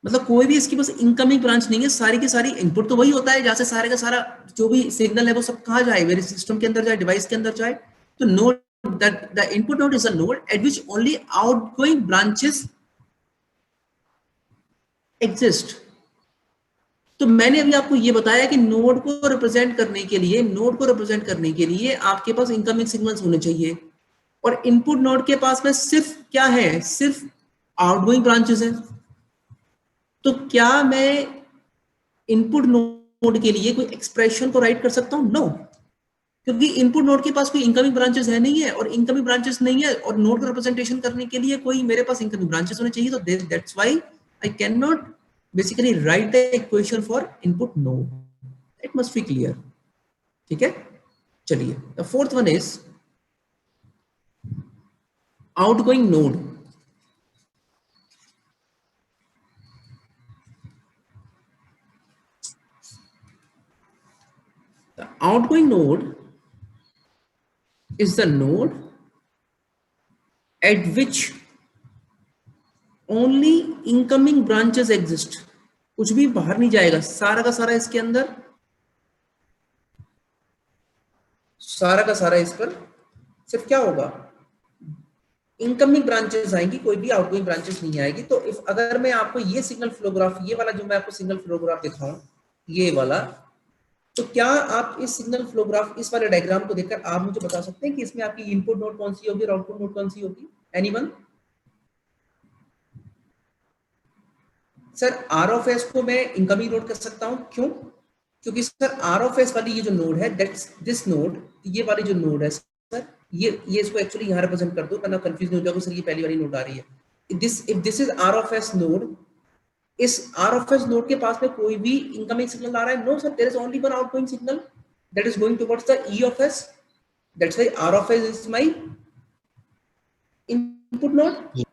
Speaker 1: मतलब कोई भी इसके पास इनकमिंग ब्रांच नहीं है, सारी की सारी इनपुट तो वही होता है जहां से सारे का सारा जो भी सिग्नल है वो सब कहाँ जाए? मेरे सिस्टम के अंदर जाए, डिवाइस के अंदर जाए। तो node that the input node is a node eight which only outgoing branches exist. तो मैंने अभी आपको ये बताया कि नोड को रिप्रेजेंट करने के लिए आपके पास इनकमिंग सिग्नल्स होने चाहिए, और इनपुट नोड के पास में सिर्फ क्या है? सिर्फ आउटगोइंग ब्रांचेस हैं। तो क्या मैं इनपुट नोड के लिए कोई एक्सप्रेशन को राइट कर सकता हूं? नो, क्योंकि इनपुट नोड के पास कोई इनकमिंग ब्रांचेस है नहीं है, और इनकमिंग ब्रांचेस नहीं है और नोड का रिप्रेजेंटेशन करने के लिए कोई मेरे पास इनकमिंग ब्रांचेस होने चाहिए। तो that's why I can not basically right the equation for input node. It must be clear, ठीक है। चलिए, the fourth one is outgoing node. outgoing node is the node at which only incoming branches exist. कुछ भी बाहर नहीं जाएगा, सारा का सारा इसके अंदर, सारा का सारा इस पर सिर्फ क्या होगा, इनकमिंग ब्रांचेस आएंगी, कोई भी आउटगोइंग ब्रांचेस नहीं आएगी। तो इफ अगर मैं आपको ये सिग्नल फ्लो ग्राफ, ये वाला जो मैं आपको सिग्नल फ्लो ग्राफ दिखाऊं, ये वाला, तो क्या आप इस सिग्नल फ्लो ग्राफ, इस वाले डायग्राम को देखकर आप मुझे बता सकते हैं कि इसमें आपकी इनपुट नोड कौन सी होगी और आउटपुट नोड कौन सी होगी? Anyone? Sir R of S को मैं इनकमिंग नोड कर सकता हूं, क्यों? क्योंकि सर आर ऑफ एस वाली ये जो नोड है, दैट्स दिस नोड, ये वाली जो नोड है सर, ये इसको एक्चुअली यहाँ रिप्रेजेंट कर दो, वरना कंफ्यूज नहीं हो जाओगे सर ये पहली वाली नोड आ रही है। This, if this is R of S node, इस आर ऑफ एस नोड के पास में कोई भी इनकमिंग सिग्नल आ रहा है? No sir, there is only one outgoing signal that is going towards the E of S, that's why R of S is my input node.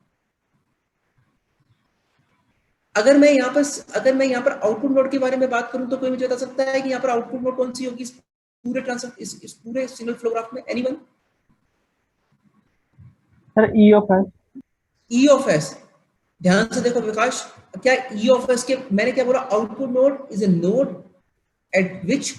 Speaker 1: अगर मैं यहाँ पर आउटपुट नोड के बारे में बात करूं तो कोई मुझे बता सकता है कि यहाँ पर आउटपुट नोड कौन सी होगी इस पूरे ट्रांसफर, इस पूरे सिग्नल फ्लो ग्राफ में? Anyone?
Speaker 2: Sir E of S.
Speaker 1: E of S, ध्यान से देखो विकास, क्या ई ऑफ एस के, मैंने क्या बोला, output node is a node eight which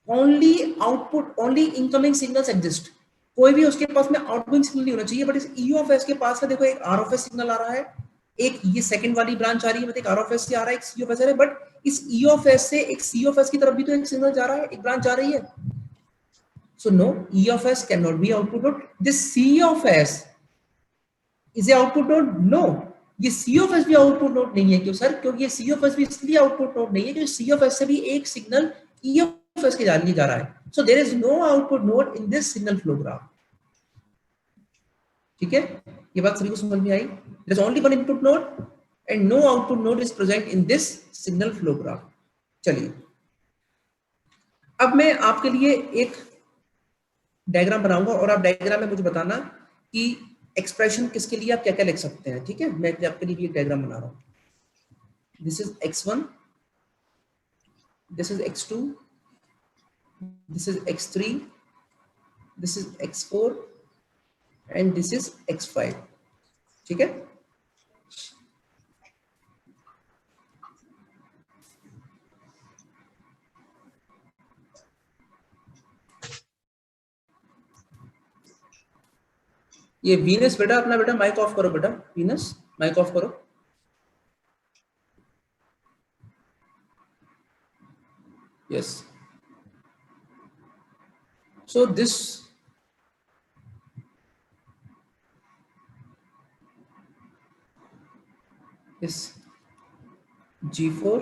Speaker 1: only incoming signals exist. कोई भी उसके पास में आउटगोइंग सिग्नल नहीं होना चाहिए। बट इस ई ऑफ एस के पास में देखो एक आर ऑफ एस सिग्नल आ रहा है, एक ये सेकंड वाली ब्रांच आ रही है, मतलब एक आर ऑफ एस से आ रहा है, एक सी ऑफ एस आ रहा है, बट इस ई ऑफ एस से एक सी ऑफ एस की तरफ भी तो एक सिग्नल जा रहा है, एक ब्रांच जा रही है। So no, E of S can not be output node. This C of S is a output node? No, ये सी ऑफ एस भी आउटपुट नोड नहीं है। क्यों सर? क्योंकि ये सी ऑफ एस भी इसलिए आउटपुट नोड नहीं है क्योंकि सी ऑफ एस से भी एक सिग्नल ई ऑफ एस के लिए जा रहा है। So there is no output node in this signal flow graph. ठीक है, ये बात सभी को समझ में आई? There is only one input node and no output node is present in this signal flow graph। चलिए, अब मैं आपके लिए एक डायग्राम बनाऊंगा और आप डायग्राम में मुझे बताना कि एक्सप्रेशन किसके लिए आप क्या क्या लिख सकते हैं। ठीक है, मैं आपके लिए भी एक डायग्राम बना रहा हूं। This is x1, this is x2, this is x3, this is x4 and this is x5। ठीक है, ये वीनस बेटा, अपना बेटा माइक ऑफ करो, बेटा वीनस माइक ऑफ करो। Yes, so this is G4,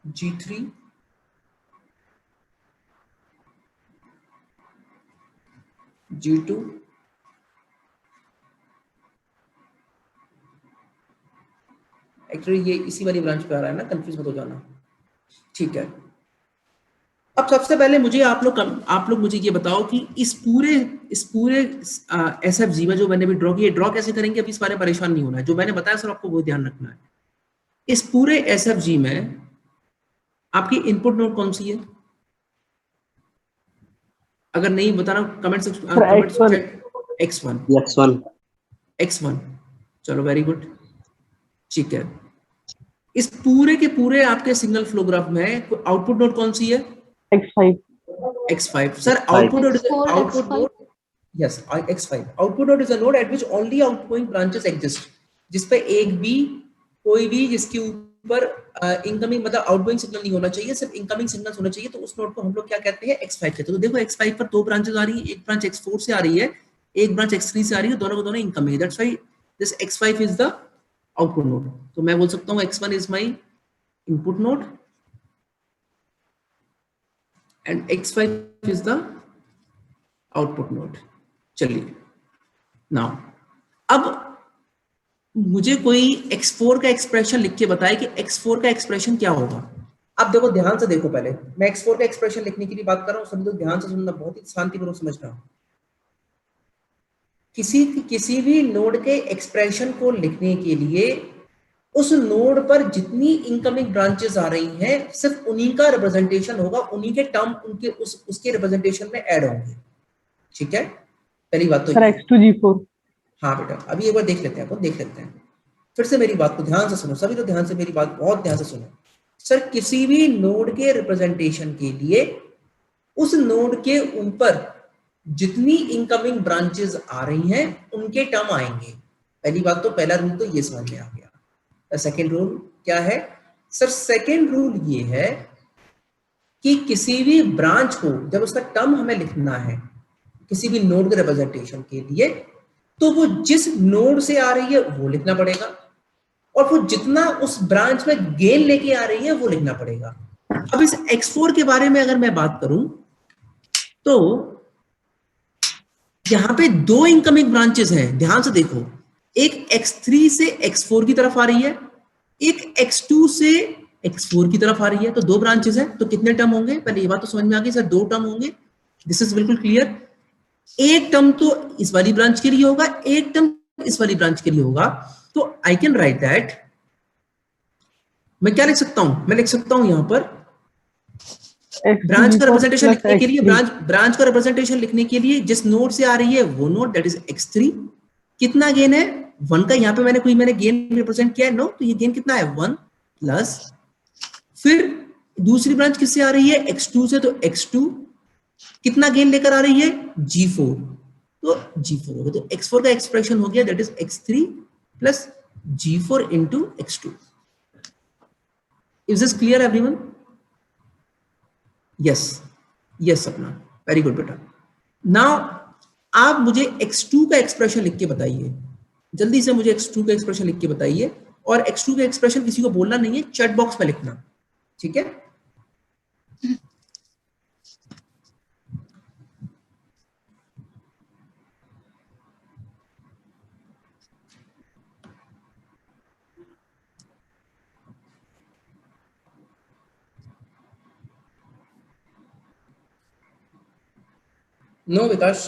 Speaker 1: G3, G2, actually ये इसी वाली ब्रांच पे आ रहा है ना, कंफ्यूज मत हो जाना। ठीक है, अब सबसे पहले मुझे आप लोग मुझे ये बताओ कि इस पूरे SFG में जो मैंने भी ड्रॉ किया, ड्रॉ कैसे करेंगे अभी इस बारे में परेशान नहीं होना है। जो मैंने बताया सर आपको वो ध्यान रखना है। इस पूरे SFG में आपकी इनपुट नोड कौन सी है? अगर नहीं बताना कमेंट सेक्शन। X1, चलो वेरी गुड। ठीक है, इस पूरे के पूरे आपके सिग्नल फ्लो ग्राफ में आउटपुट नोड कौन सी है? X5 sir, output node yes X5 output node is a node eight which only outgoing branches exist, जिस पे एक भी कोई भी जिसके ऊपर इनकमिंग मतलब आउटगोइंग सिग्नल नहीं होना चाहिए, सिर्फ इनकमिंग सिग्नल्स होना चाहिए। तो उस नोड को हम लोग क्या कहते हैं? X5 कहते हैं। तो देखो X5 पर दो ब्रांचेस आ रही है, एक ब्रांच X4 से आ रही है, एक ब्रांच X3 से आ रही है, दोनों को दोनों incoming. That's why this X5 is the output node. तो मैं बोल सकता हूँ X1 is my input node and X5 is the output node। चलिए, now अब मुझे कोई X4 का एक्सप्रेशन लिख के बताए कि X4 का एक्सप्रेशन क्या होगा। अब देखो, ध्यान से देखो, पहले मैं X4 का एक्सप्रेशन लिखने के लिए बात कर रहा हूँ, सब लोग ध्यान से सुनना, बहुत ही शांतिपूर्वक समझना। किसी भी नोड के एक्सप्रेशन को लिखने के लिए उस नोड पर जितनी इनकमिंग ब्रांचेस आ रही हैं सिर्फ उन्हीं का रिप्रेजेंटेशन होगा, उन्हीं के टर्म उनके उसके रिप्रेजेंटेशन में ऐड होंगे। ठीक है, पहली बात तो
Speaker 2: सर
Speaker 1: ये है।
Speaker 2: X2 G4।
Speaker 1: हाँ बेटा, अभी एक बार देख लेते हैं, अपन देख लेते हैं। फिर से मेरी बात को ध्यान से सुनो, सभी तो ध्यान से मेरी बात बहुत ध्यान से सुनो। सर किसी भी नोड के रिप्रेजेंटेशन के लिए उस नोड के ऊपर जितनी इनकमिंग ब्रांचेस आ रही हैं उनके टर्म आएंगे। पहली बात तो, पहला रूल तो ये समझ में आ गया। सेकेंड रूल क्या है सर? सेकेंड रूल ये है कि किसी भी ब्रांच को जब उसका टर्म हमें लिखना है किसी भी नोड के रिप्रेजेंटेशन के लिए, तो वो जिस नोड से आ रही है वो लिखना पड़ेगा, और वो जितना उस ब्रांच में गेन लेके आ रही है वो लिखना पड़ेगा। अब इस X4 के बारे में अगर मैं बात करूं तो यहां पे दो इनकमिंग ब्रांचेस हैं, ध्यान से देखो। एक X3 से X4 की तरफ आ रही है, एक X2 से X4 की तरफ आ रही है, तो दो ब्रांचेस हैं। तो कितने टर्म होंगे? पहले ये बात तो समझ में आ गई सर, दो टर्म होंगे। दिस इज बिल्कुल क्लियर। एक टर्म तो इस वाली ब्रांच के लिए होगा, एक टर्म इस वाली ब्रांच के लिए होगा। तो आई कैन राइट दैट, मैं क्या लिख सकता हूं? मैं लिख सकता हूं यहां पर ब्रांच का रिप्रेजेंटेशन लिखने के लिए, ब्रांच का रिप्रेजेंटेशन लिखने के लिए जिस नोड से आ रही है वो नोड, दैट इज X3। कितना गेन है? 1 का। यहां पे मैंने गेन रिप्रेजेंट किया है, नो, तो ये गेन कितना है? 1 प्लस, फिर दूसरी ब्रांच किससे आ रही है? X2 से, तो X2 कितना गेन लेकर आ रही है? G4, तो G4 होगा। तो X4 का एक्सप्रेशन हो गया, that is X3 plus G4 into X2। Is this clear everyone? Yes, yes अपना, वेरी गुड बेटा। नाउ आप मुझे X2 का एक्सप्रेशन लिख के बताइए, जल्दी से मुझे X2 का एक्सप्रेशन लिख के बताइए। और X2 का एक्सप्रेशन किसी को बोलना नहीं है, चैट बॉक्स में लिखना, ठीक है? नो विकास,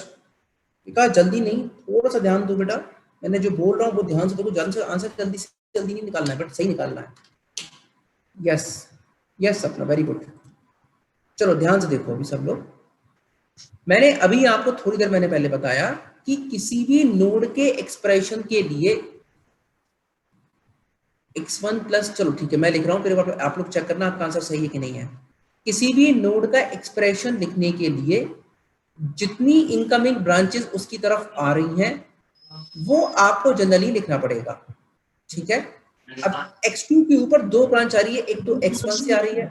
Speaker 1: विकास जल्दी नहीं, थोड़ा सा ध्यान दो बेटा। मैंने जो बोल रहा हूँ वो ध्यान से देखो, आंसर जल्दी से जल्दी नहीं निकालना है, बट सही निकालना है। यस, यस अपना, वेरी गुड। चलो ध्यान से देखो अभी सब लोग। मैंने अभी आपको थोड़ी देर मैंने पहले बताया कि किसी भी नोड के एक्सप्रेशन के लिए x1 प्लस, चलो ठीक है मैं लिख रहा हूं, फिर आप लोग चेक करना आपका आंसर सही है कि नहीं है। किसी भी नोड का एक्सप्रेशन लिखने के लिए जितनी इनकमिंग ब्रांचेस उसकी तरफ आ रही हैं वो आपको जनरली लिखना पड़ेगा, ठीक है? अब X2 के ऊपर दो ब्रांच आ रही है, एक तो X1 से आ रही है,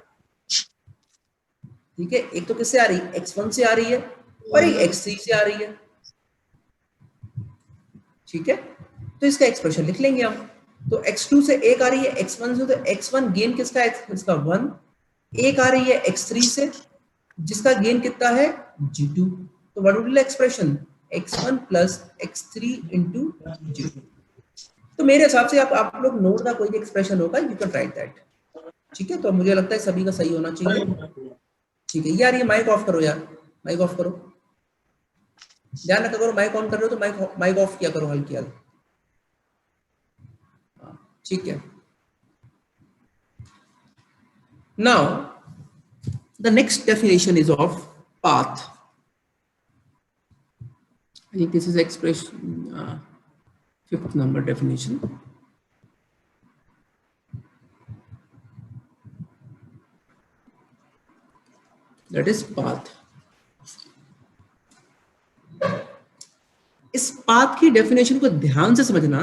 Speaker 1: ठीक है, एक तो किससे आ रही है? X1 से आ रही है, और एक X3 से आ रही है, ठीक है? तो इसका एक्सप्रेशन लिख लेंगे हम। तो X2 से एक आ रही है, X1 से, तो X1 गेन किसका है? इसका 1। एक आ रही है X3 से जिसका गेन कितना है? G2। तो what would be the expression? X1 plus X3 into G2। तो मेरे हिसाब से आप लोग नोड का कोई भी एक्सप्रेशन होगा, यू कैन राइट दैट, ठीक है? तो मुझे लगता है सभी का सही होना चाहिए, ठीक है? यार ये माइक ऑफ करो यार, माइक ऑफ करो, ध्यान रखा करो, माइक ऑन कर रहे हो तो माइक ऑफ किया करो हल्की हल्की, ठीक है? Now the next definition is of path. I think this is expression 5th number definition. That is path. इस पाथ की डेफिनेशन को ध्यान से समझना,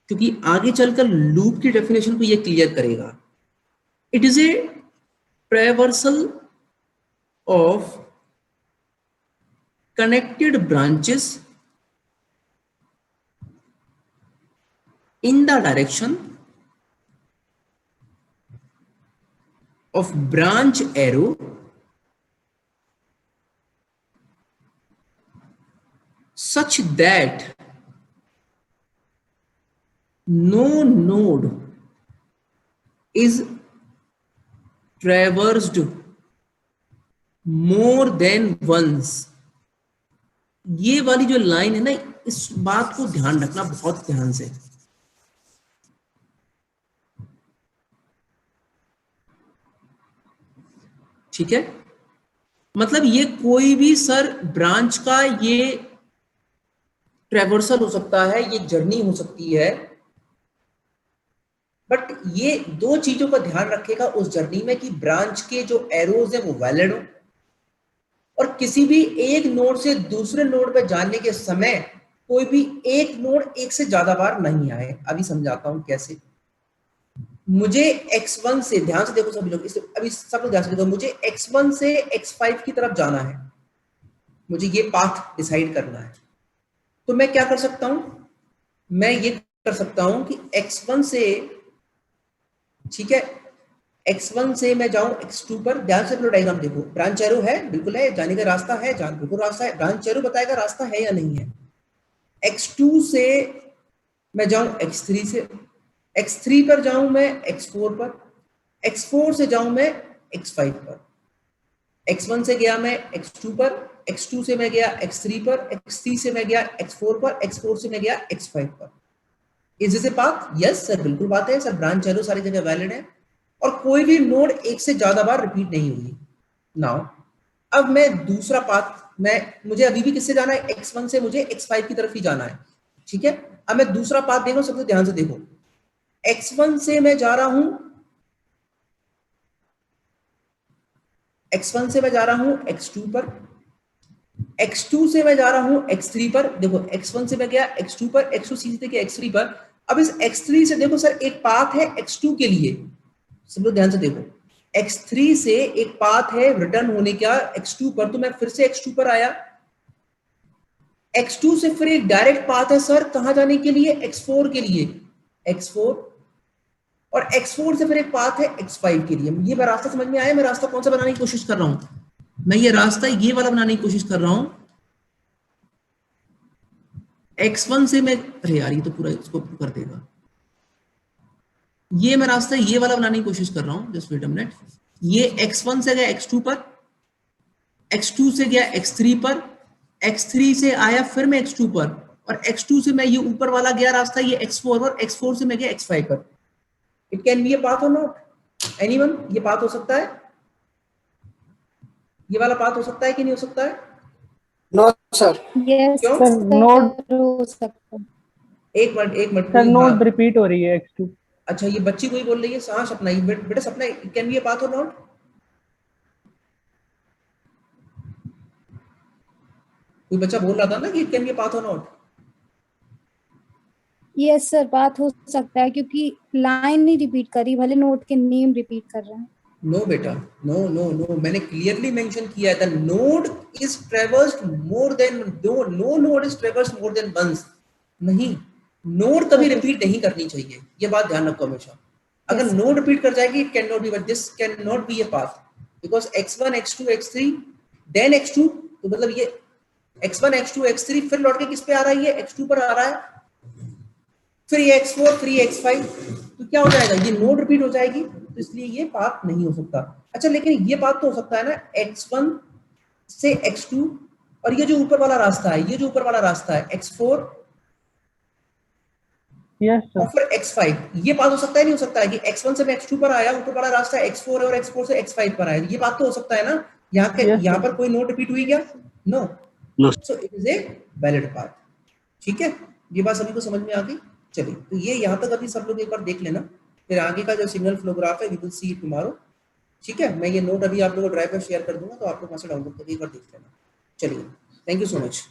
Speaker 1: क्योंकि आगे चलकर लूप की डेफिनेशन को ये क्लियर करेगा। It is A traversal of connected branches in the direction of branch arrow such that no node is traversed more than once। ये वाली जो लाइन है ना, इस बात को ध्यान रखना बहुत ध्यान से। ठीक है, मतलब ये कोई भी सर ब्रांच का ये ट्रेवर्सल हो सकता है, ये जर्नी हो सकती है, बट ये दो चीजों का ध्यान रखेगा उस जर्नी में कि ब्रांच के जो एरोज है वो वैलिड हो, और किसी भी एक नोड से दूसरे नोड पे जाने के समय कोई भी एक नोड एक से ज्यादा बार नहीं आए। अभी समझाता हूं कैसे। मुझे x1 से, ध्यान से देखो सभी लोग, इसे अभी सब लोग ध्यान से देखो, मुझे x1 से x5 की तरफ जाना है, मुझे ये पाथ डिसाइड करना है। तो मैं क्या कर सकता हूं, मैं ये कर सकता हूं कि x1 से, ठीक है, x1 से मैं जाऊं x2 पर। ध्यान से अपना डायग्राम देखो, ब्रांच एरो है, बिल्कुल है, जाने का रास्ता है, जान बिल्कुल रास्ता है, ब्रांच एरो बताएगा रास्ता है या नहीं है। x2 से मैं जाऊं x3 से, x3 पर जाऊं मैं x4 पर, x4 से जाऊं मैं x5 पर, x1 से गया मैं x2 पर, x2 से मैं गया x3 पर, x3 से मैं गया x4 पर, x4 से मैं गया x5 पर। Is this a path? Yes sir, बिल्कुल बात है सर, ब्रांच एरो सारी जगह वैलिड है और कोई भी नोड एक से ज्यादा बार रिपीट नहीं हुई। नाउ अब मैं दूसरा पाथ, मुझे अभी भी किससे जाना है, x1 से मुझे x5 की तरफ ही जाना है। ठीक है, अब मैं दूसरा पाथ देखो, सबसे ध्यान से देखो, x1 से मैं जा रहा हूं, x1 से मैं जा रहा हूं x2 पर, x2 से मैं जा रहा हूं x3 पर। देखो x1 से मैं गया x2 पर, x2 सीधे गया x3 पर। अब इस x3 से देखो सर एक पाथ है x2 के लिए, सब लोग ध्यान से देखो, x3 से एक पाथ है रिटर्न होने का x2 पर, तो मैं फिर से x2 पर आया। x2 से फिर एक डायरेक्ट पाथ है सर कहां जाने के लिए, x4 के लिए, x4, और x4 से फिर एक पाथ है x5 के लिए। ये रास्ता समझ में आया? मैं रास्ता कौन सा बनाने की कोशिश कर रहा हूं, मैं ये रास्ता ये वाला बनाने की कोशिश कर रहा हूं। x1 से मैं, अरे यार ये तो पूरा इसको कर देगा, ये मैं रास्ता ये वाला बनाने की कोशिश कर रहा हूं, जस्ट वेट अ मिनट। ये x1 से गया x2 पर, x2 से गया x3 पर, x3 से आया फिर मैं x2 पर, और x2 से मैं ये ऊपर वाला गया रास्ता ये x4 पर, x4 से मैं गया x5 पर। It can be a path और नॉट? एनीवन? ये पाथ हो सकता है, ये वाला पाथ हो सकता है कि नहीं हो सकता है?
Speaker 3: No sir.
Speaker 2: यस
Speaker 1: क्यों?
Speaker 2: सर, नोड हो सकता है
Speaker 1: एक मिनट एक मिनट,
Speaker 2: सर,
Speaker 1: कोई,
Speaker 2: नोड
Speaker 1: हाँ,
Speaker 2: रिपीट हो रही है x2।
Speaker 1: अच्छा ये बच्ची कोई बोल रही है, हाँ सपना, ये बेटा सपना, it can be a path और नॉट? कोई बच्चा बोल रहा था ना कि it can be a path और नॉट?
Speaker 4: यस सर, बात हो सकता है क्योंकि लाइन नहीं रिपीट करी, भले नोट के नेम रिपीट कर रहे हैं।
Speaker 1: नो बेटा, नो नो नो, मैंने क्लियरली मेंशन किया है, the node is traversed more than, no node is traversed more than once. नहीं, नोड कभी रिपीट नहीं करनी चाहिए, ये बात ध्यान रखो हमेशा। अगर
Speaker 4: Yes.
Speaker 1: नोड रिपीट कर जाएगी, it can not be, but this can not be a path, because x1 x2 x3 then x2, तो मतलब ये x1 x2 x3 फिर लौट के किस पे आ रहा है, ये x2 पर आ रहा है, फिर ये x4 फिर ये x5, तो क्या हो जाएगा, ये नोड रिपीट हो जाएगी, तो इसलिए ये पाथ नहीं हो सकता। अच्छा लेकिन ये पाथ तो हो सकता है ना, x1 से x2, और ये जो ऊपर वाला रास्ता है, ये जो ऊपर वाला रास्ता है x4
Speaker 2: यस
Speaker 1: और
Speaker 2: सर,
Speaker 1: फिर x5, ये बात हो सकता है नहीं हो सकता है कि x1 से मैं x2 पर आया, ऊपर वाला रास्ता x4 है और x4 से x5 पर आया, ये बात तो हो सकता है ना। यहाँ के
Speaker 2: Yes,
Speaker 1: यहाँ
Speaker 2: sir.
Speaker 1: पर कोई नोड रिपीट हुई क्या? No,
Speaker 5: No.
Speaker 1: So it is a valid path. ठीक है, ये बात सभी को समझ में आ गई? चलिए, तो ये यहाँ तक अभी सब लोग एक बार देख लेना, फिर आगे का जो सिग्नल फ्लो ग्राफ है we will see it tomorrow. ठीक है, मैं ये नोट अभी आप लोगों को ड्राइव पर शेयर कर दूंगा, तो आप लोग वहाँ से डाउनलोड करके एक बार देख लेना। चलिए, थैंक यू सो मच।